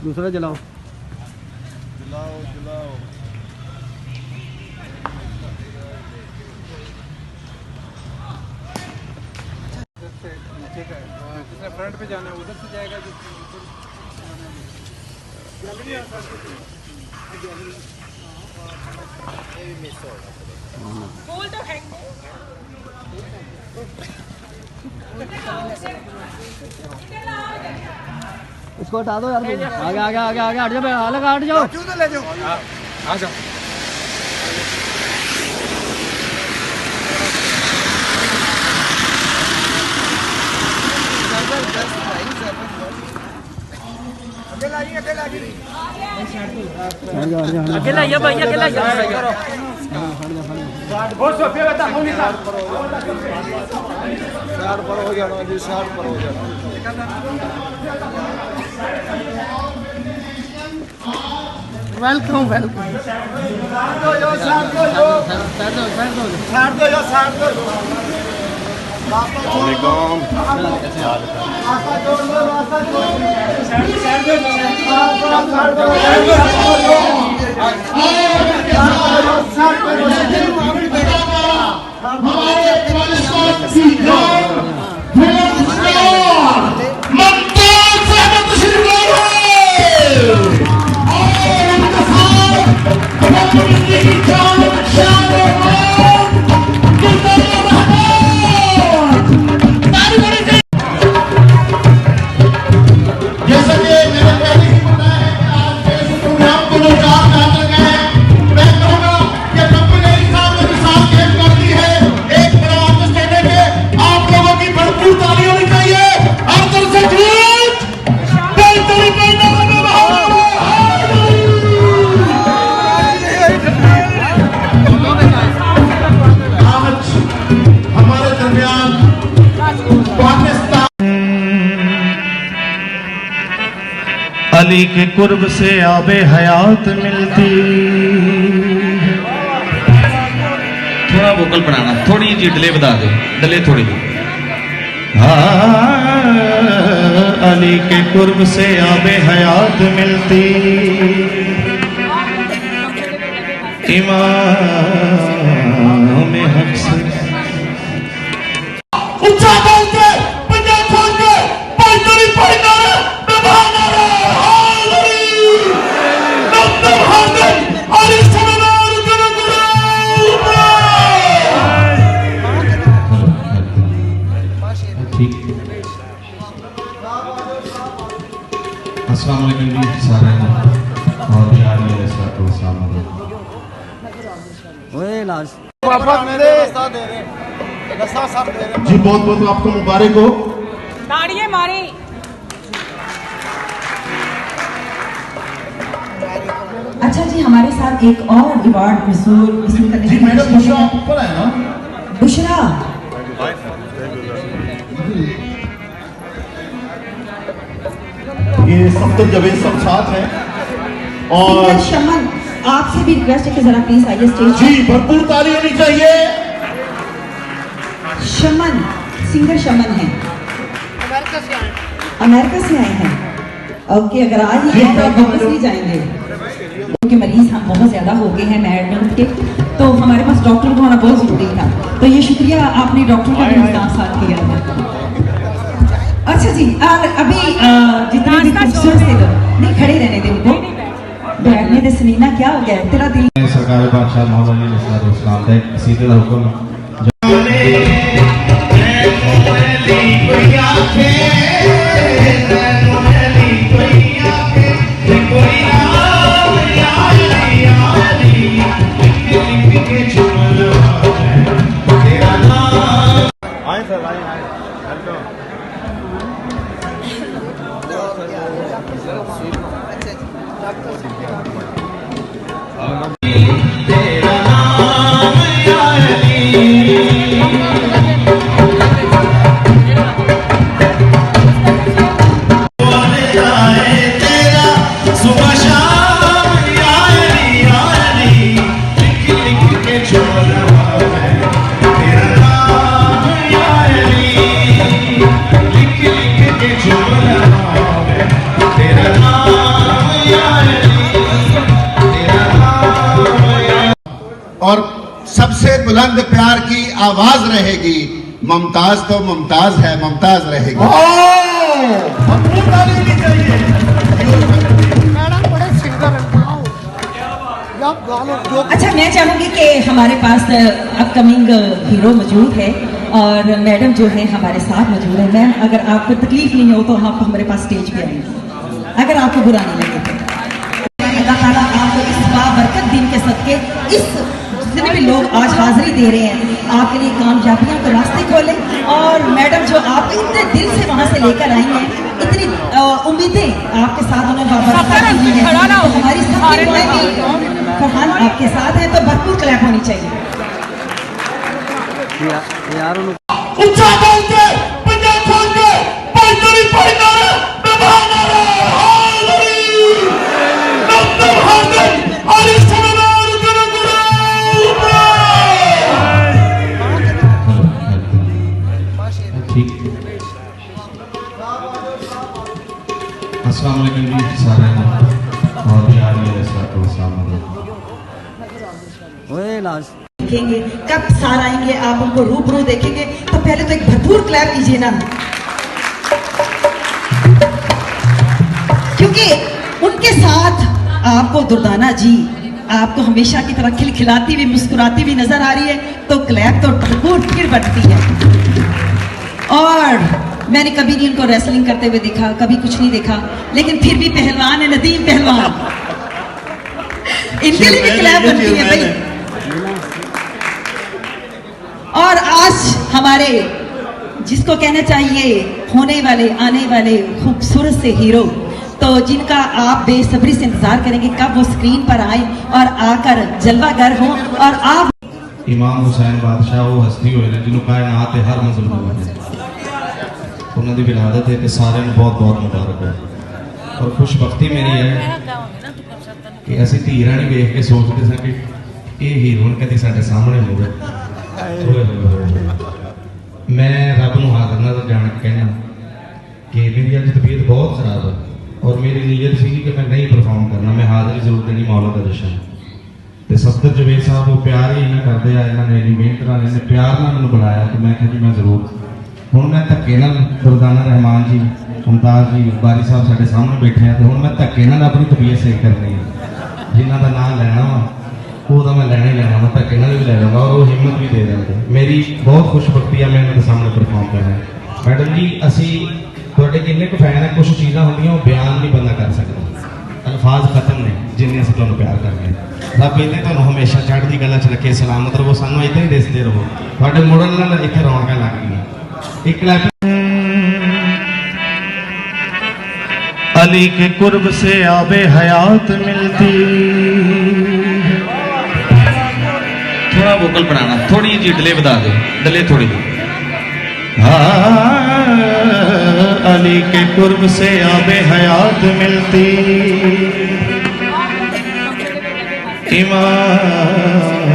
दूसरा जलाओ जलाओ जलाओ। जिसने फ्रंट पे जाना है उधर से जाएगा। इसको हटा दो यार, आगे आगे आगे आगे हट जाओ, अलग हट जाओ, क्यों तो ले जाओ। आ जाओ। अकेला ये भाई अकेला शार्ट पर हो जाना जी, शार्ट पर हो जाना। Welcome welcome. अली के कुर्ब से आबे हयात मिलती। थोड़ा वोकल बनाना, थोड़ी जी डिले बता दो, डिले थोड़ी। अली के कुर्ब से आबे हयात मिलती। इमाम हक से ऊंचा बोल के पंजाब खोल के पैदली पढ़ना जी बहुत बहुत आपको मुबारक हो। ताड़ियां मारे। अच्छा जी, हमारे साथ एक और अवार्ड वसूल करने जी मैडम बुशरा आप ऊपर है ना? बुशरा ये सब तो जवेद सब साथ हैं और शमन, आपसे भी रिक्वेस्ट है कि जरा प्लीज आइए स्टेज। जी भरपूर ताली होनी चाहिए। शमन सिंगर शमन है, अमेरिका से आए हैं। ओके, अगर आज ही तो वापस नहीं जाएंगे क्योंकि मरीज हम बहुत ज्यादा हो गए हैं मैडम के, तो हमारे पास डॉक्टर को होना बहुत जरूरी था। तो ये शुक्रिया आपने डॉक्टर का भी साथ किया है। अच्छा जी, और अभी जितने भी खूबसूरत से लोग नहीं खड़े रहने दे उनको, बैठने दे। सनीना क्या हो गया तेरा दिल? सरकार बादशाह मोहम्मद इस्लाम का सीधे हुक्म और सबसे बुलंद प्यार की आवाज रहेगी। मुमताज तो मुमताज है, मुमताज रहेगी। अच्छा, मैं चाहूंगी कि हमारे पास अपकमिंग हीरो मौजूद है और मैडम जो है हमारे साथ मौजूद है। मैम, अगर आपको तकलीफ नहीं हो तो आप हमारे पास स्टेज पे आएंगे, अगर आपको बुरा नहीं लगे तो। अल्लाह ताला आपको इस बाबरकत दिन के सदके इस जितने भी लोग आज हाजिरी दे रहे हैं आपके लिए कामयाबियों के रास्ते खोले। और मैडम जो आप इतने दिल से वहाँ से लेकर आई हैं, इतनी उम्मीदें आपके साथ उन्होंने बाबरकत दी हैं, तो हमारी सबकी दुआएं फरहान आपके साथ है, तो भरपूर क्लैप होनी चाहिए। यार ऊंचा बोल के पंजाब खोल के पाइतरी पाइनारा दबानारा हाली डॉक्टर हाजिर अली सलाम गुरु ठीक। अस्सलाम वालेकुम जी सारे और भी आ रही है ओए लाज देखेंगे कब सार आएंगे, आप उनको रूबरू देखेंगे, तो पहले तो एक भरपूर क्लैप कीजिए ना, क्योंकि उनके साथ आपको दुर्दाना जी आपको हमेशा की तरह खिलखिलाती हुई मुस्कुराती हुई नजर आ रही है, तो क्लैप तो भरपूर फिर बढ़ती है। और मैंने कभी नहीं उनको रेसलिंग करते हुए देखा, कभी कुछ नहीं देखा, लेकिन फिर भी पहलवान है, नदीम पहलवान, इनके लिए भी क्लैप बनती है भाई। और आज हमारे जिसको कहना चाहिए होने वाले आने वाले खूबसूरत से हीरो, तो जिनका आप बेसब्री से इंतजार करेंगे कब वो स्क्रीन पर आए और आकर जलवागर हो। और आप इमाम हुसैन बादशाह वो हस्ती हुए ने जिन्होंने कायनात हर मजलूम है, उन्होंने दी विलादत है कि सारे बहुत बहुत मुबारक हो। और खुशबख्ती मेरी है कि असं धी राणी वेख के सोचते सा कि ये हीरो कभी साढ़े सामने होवे। मैं रब नूं हाज़िर नाज़र जान के कहना कि मेरी अज तबीयत बहुत खराब है और मेरी नीयत सी कि मैं नहीं परफॉर्म करना, मैं हाज़री जरूर देनी मौला का जशन। तो सफदर जवेद साहब वो प्यार ही इन्हें करते हैं, इन्होंने इन्नी मेहनत नाल इन्हें प्यार नाल मैनूं बुलाया कि मैं कहा जी मैं जरूर। हुण मैं धक्के नाल दुर्दाना रहमान जी, मुमताज जी, बारी साहब साढ़े सामने बैठे हैं, तो हुण मैं धक्के नाल अपनी तबीयत सही करनी है। जिन्हों का नाम लैना वा वो तो मैं लैना ही लैना, मैं धक्के नाल भी लै लूँगा और वो हिम्मत भी दे देंगे। मेरी बहुत खुशबख्ती है मैं इन्होंने सामने परफॉर्म कर रहा है। मैडम जी असी थोड़े जिन्ने को फैन है, कुछ चीज़ा होंगे वो बयान नहीं बंदा कर सकता, अल्फाज खत्म ने जिन्हें असं तुहानूं प्यार करते हैं। रब इतने तुहानूं हमेशा चढ़दी गल्लां च रखे, सलामत रहो, सानूं इतने ही दिसदे रहो, तुहाडे मुड़न नाल इत्थे रौनकां लग गईयां। एक क्लैप। अली के कुर्ब से आबे हयात मिलती। थोड़ा वोकल बनाना, थोड़ी जी डिले बता दो, डिले थोड़ी जी। अली के कुर्ब से आबे हयात मिलती। इमाम